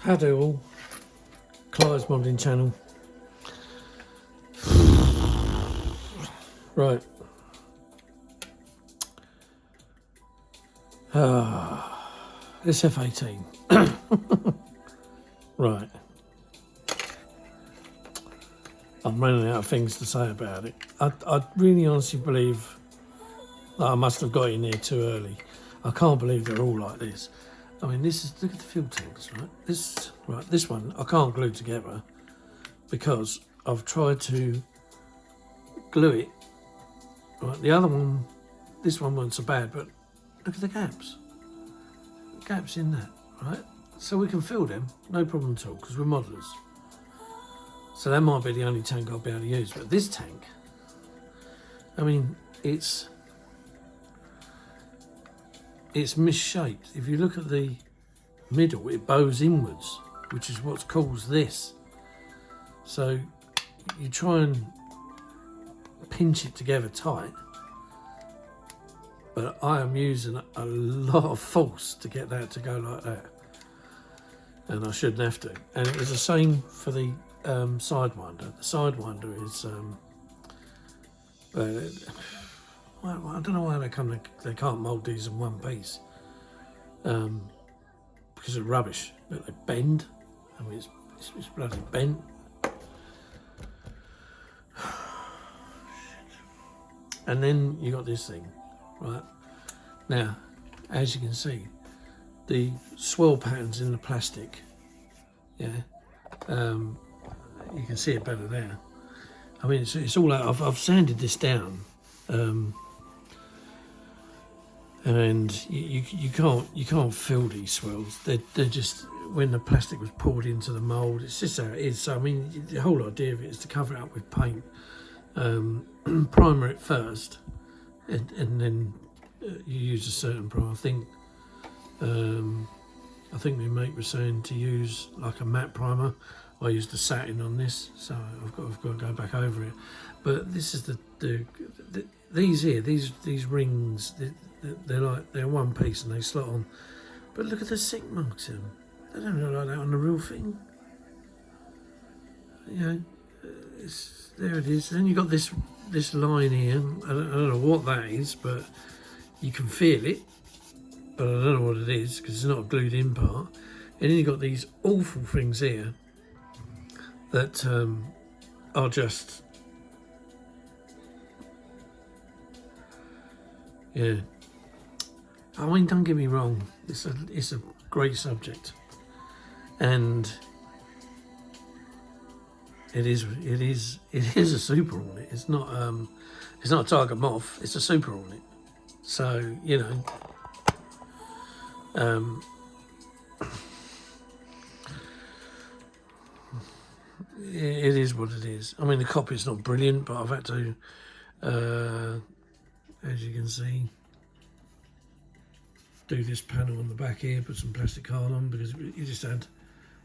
How do all? Clive's modelling channel. Right. This F-18. Right. I'm running out of things to say about it. I really honestly believe that I must have got in there too early. I can't believe they're all like this. I mean, this is, look at the fuel tanks, right? This one I can't glue together because I've tried to glue it. Right, the other one, this one wasn't so bad, but look at the gaps. Gaps in that, right? So we can fill them, no problem at all, because we're modelers. So that might be the only tank I'll be able to use. But this tank, I mean, it's misshaped. If you look at the middle, it bows inwards, which is what's caused this. So you try and pinch it together tight, but I am using a lot of force to get that to go like that, and I shouldn't have to. And it was the same for the sidewinder. The sidewinder is well, I don't know why they can't mould these in one piece, because of rubbish. But they bend. I mean, it's bloody bent. And then you got this thing, right? Now, as you can see, the swirl patterns in the plastic, yeah, you can see it better there. I mean, it's all out. I've sanded this down, and you can't feel these swirls. They're just, when the plastic was poured into the mould, it's just how it is. So I mean, the whole idea of it is to cover it up with paint. Primer it first, and then you use a certain primer. I think my mate was saying to use like a matte primer. I used the satin on this, so I've got to go back over it. But this is these here, these rings. They're one piece and they slot on. But look at the sink marks in them. They don't look like that on the real thing. You know, there it is. Then you've got this line here. I don't know what that is, but you can feel it. But I don't know what it is because it's not a glued in part. And then you've got these awful things here that are just, yeah. I mean, don't get me wrong. It's a great subject, and it is a super Hornet. It's not a Tiger Moth. It's a super Hornet. So you know, it is what it is. I mean, the copy's not brilliant, but I've had to, as you can see, do this panel on the back here, put some plastic card on because you just had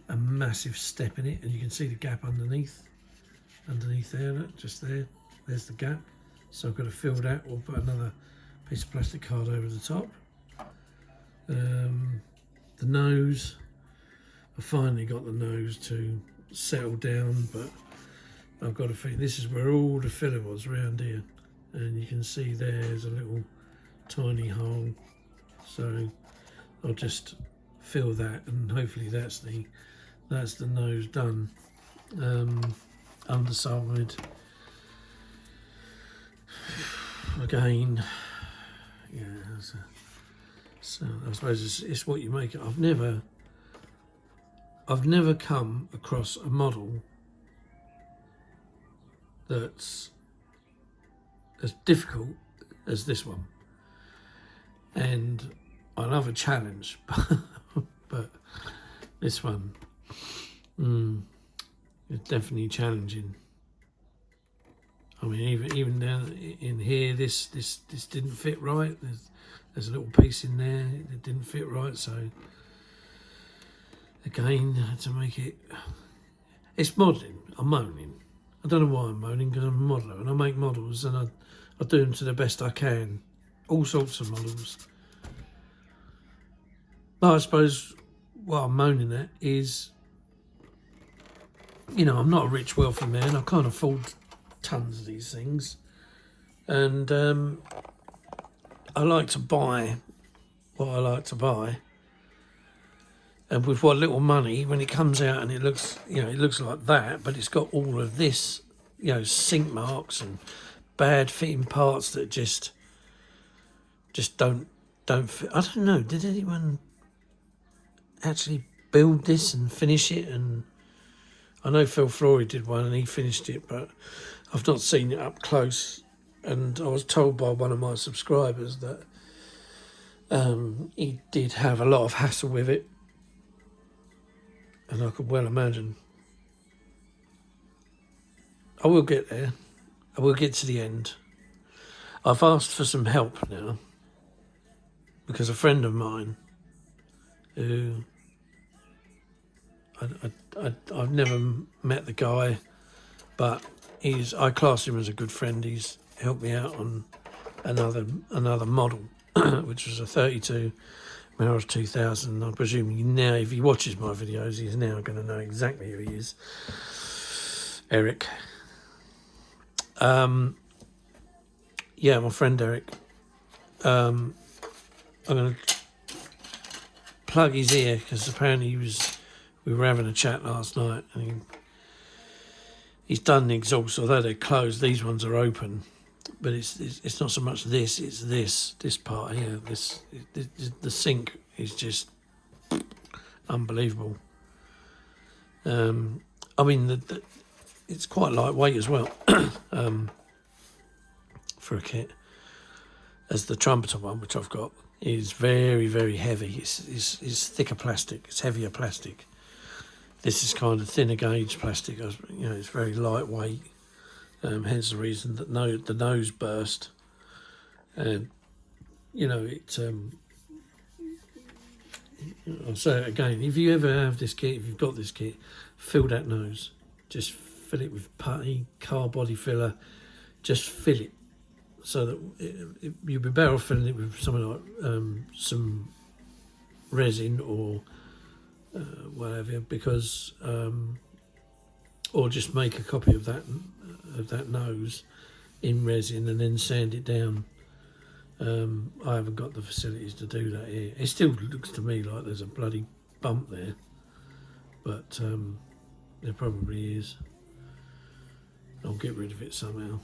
a massive step in it, and you can see the gap underneath there. Look, just there's the gap. So I've got to fill that or put another piece of plastic card over the top. The nose, I finally got the nose to settle down, but I've got to think this is where all the filler was around here, and you can see there's a little tiny hole. So I'll just fill that, and hopefully that's the nose done. Underside again, yeah. So I suppose it's what you make it. I've never come across a model that's as difficult as this one. And I love a challenge, but this one is definitely challenging. I mean, even down in here, this didn't fit right. There's a little piece in there that didn't fit right, so again, I had to make it. It's modelling. I'm moaning. I don't know why I'm moaning, because I'm a modeller and I make models and I do them to the best I can. All sorts of models. But I suppose what I'm moaning at is, you know, I'm not a rich, wealthy man. I can't afford tons of these things. And I like to buy what I like to buy. And with what little money, when it comes out and it looks, you know, it looks like that, but it's got all of this, you know, sink marks and bad fitting parts that just don't fit. I don't know. Did anyone actually build this and finish it? And I know Phil Flory did one and he finished it, but I've not seen it up close. And I was told by one of my subscribers that he did have a lot of hassle with it. And I could well imagine. I will get there. I will get to the end. I've asked for some help now because a friend of mine who I've never met the guy, but I class him as a good friend. He's helped me out on another model, which was a 32 Melrose 2000. I presume now, if he watches my videos, he's now going to know exactly who he is. Eric. Yeah, my friend Eric. I'm going to plug his ear because apparently we were having a chat last night and he's done the exhaust. Although they're closed, these ones are open. But it's not so much this, it's this part here. The sink is just unbelievable. I mean, it's quite lightweight as well for a kit. As the trumpeter one, which I've got, is very, very heavy. It's thicker plastic. It's heavier plastic. This is kind of thinner gauge plastic. You know, it's very lightweight. Hence the reason that the nose burst. And you know, I'll say it again. If you ever have this kit, if you've got this kit, fill that nose. Just fill it with putty, car body filler. Just fill it so that you'll be better off filling it with something like some resin or whatever, because or just make a copy of that nose in resin and then sand it down. I haven't got the facilities to do that here. It still looks to me like there's a bloody bump there, but there probably is. I'll get rid of it somehow.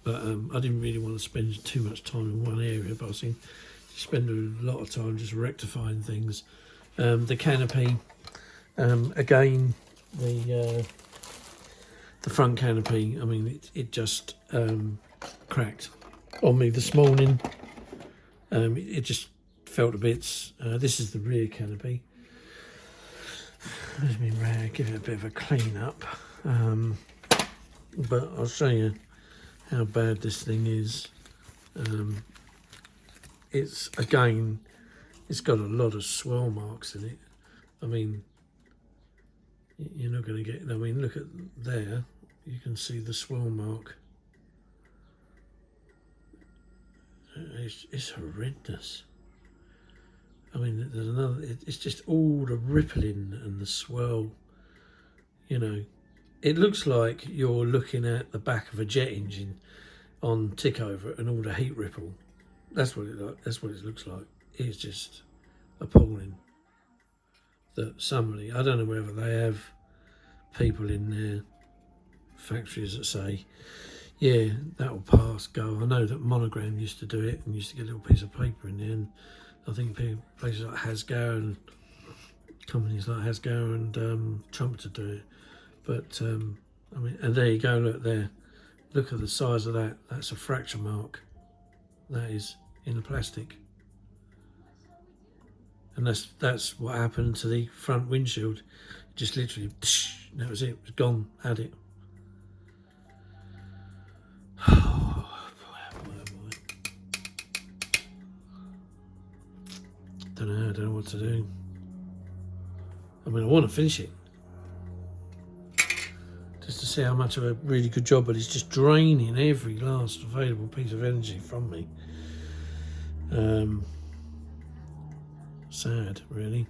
But I didn't really want to spend too much time in one area, but I seem to spend a lot of time just rectifying things. The canopy, again, the front canopy, I mean, it just cracked on me this morning. It just fell to bits. This is the rear canopy. There's my rag, give it a bit of a clean up. But I'll show you how bad this thing is. It's got a lot of swirl marks in it. I mean, you're not going to get, I mean, look at there, you can see the swirl mark. It's horrendous. I mean, there's another, it's just all the rippling and the swirl, you know. It looks like you're looking at the back of a jet engine on tick over and all the heat ripple. That's what it looks like. It's just appalling that somebody, I don't know whether they have people in their factories that say, yeah, that'll pass, go. I know that Monogram used to do it and used to get a little piece of paper in there, and I think places like Hasgar and companies like Hasgar and Trumpeter do it. But I mean, and there you go, look there. Look at the size of that. That's a fracture mark. That is in the plastic. And that's what happened to the front windshield. Just literally, that was it. It was gone. Had it. Oh boy. Don't know what to do. I mean, I want to finish it, just to see how much of a really good job, but it's just draining every last available piece of energy from me. Sad, really.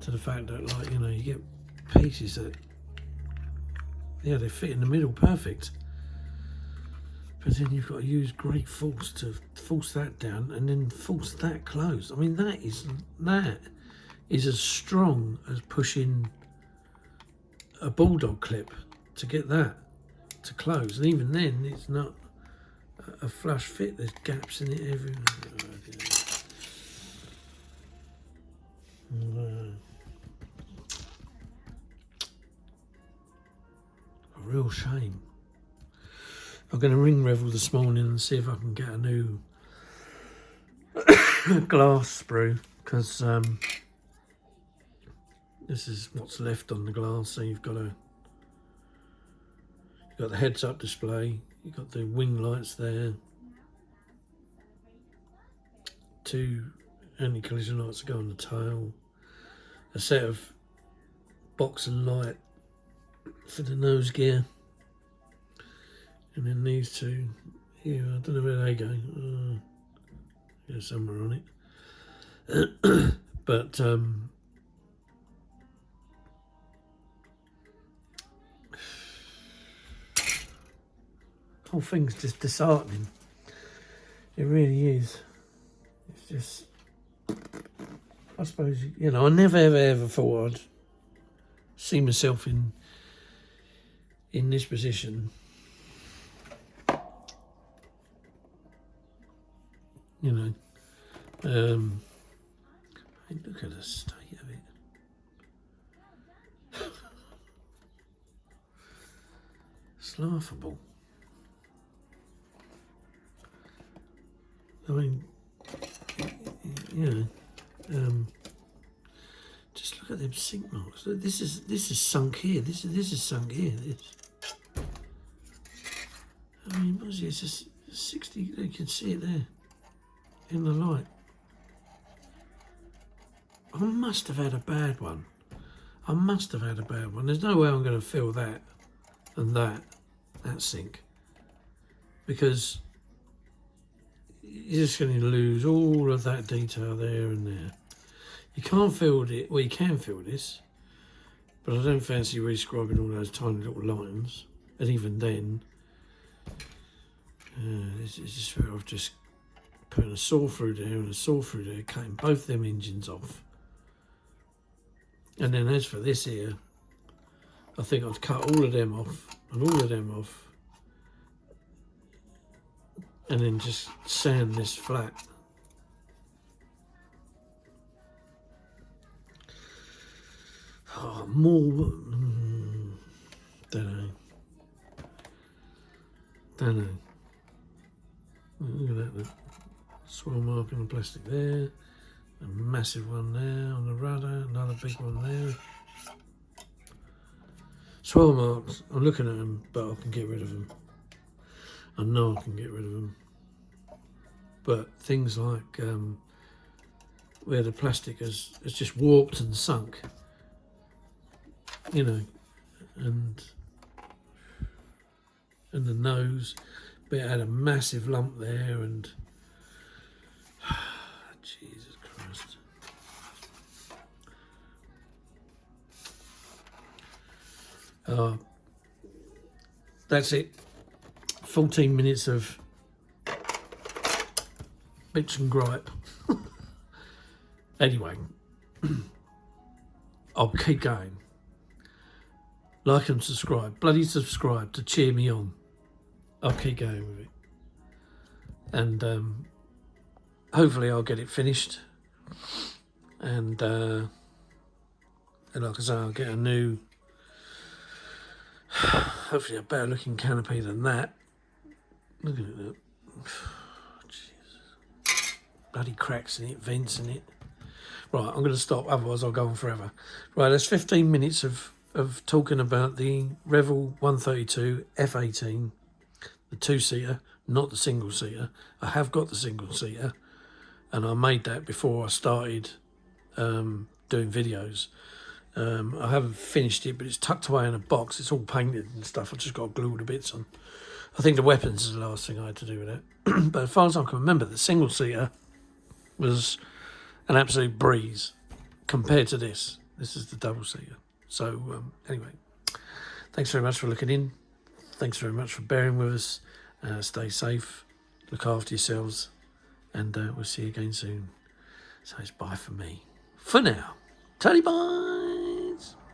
to the fact that, like, you know, you get pieces that, yeah, they fit in the middle perfect. But then you've got to use great force to force that down and then force that close. I mean, that is as strong as pushing a bulldog clip to get that to close. And even then, it's not a flush fit. There's gaps in it everywhere. A real shame. I'm going to ring Revell this morning and see if I can get a new glass sprue, because this is what's left on the glass. So you've got the heads-up display, you've got the wing lights there, 2 anti-collision lights that go on the tail, a set of box and light for the nose gear, and then these 2 here. I don't know where they go. Yeah, somewhere on it. But whole thing's just disheartening. It really is. It's just, I suppose, you know, I never ever thought I'd see myself in this position. You know, I mean, look at the state of it. It's laughable. I mean, you know, just look at them sink marks. Look, this is sunk here. This is sunk here. This. I mean, what is it? It's just 60. You can see it there in the light. I must have had a bad one. I must have had a bad one. There's no way I'm going to feel that and that sink, because you're just going to lose all of that detail there and there. You can't fill it. Well, you can fill this, but I don't fancy rescribing all those tiny little lines. And even then, it's just better off just putting a saw through there and a saw through there, cutting both them engines off. And then as for this here, I think I'd cut all of them off and all of them off, and then just sand this flat. Oh, more, don't know. Look at that, the swirl mark on the plastic there, a massive one there on the rudder, another big one there. Swirl marks, I'm looking at them, but I can get rid of them. I know I can get rid of them. But things like where the plastic has just warped and sunk, you know, and the nose, but it had a massive lump there, and Jesus Christ. That's it. 14 minutes of bitch and gripe. Anyway, I'll keep going. Like and subscribe. Bloody subscribe to cheer me on. I'll keep going with it. And hopefully I'll get it finished. And like I say, I'll get a new, hopefully a better looking canopy than that. Look at it. Jesus. Bloody cracks in it, vents in it. Right, I'm going to stop, otherwise I'll go on forever. Right, that's 15 minutes of talking about the Revell 132 F-18, the 2-seater, not the single-seater. I have got the single-seater, and I made that before I started doing videos. I haven't finished it, but it's tucked away in a box. It's all painted and stuff. I've just got to glue all the bits on. I think the weapons is the last thing I had to do with it. But as far as I can remember, the single-seater was an absolute breeze compared to this. This is the double-seater. So anyway, thanks very much for looking in. Thanks very much for bearing with us. Stay safe, look after yourselves, and we'll see you again soon. So it's bye for me. For now. Tally bye!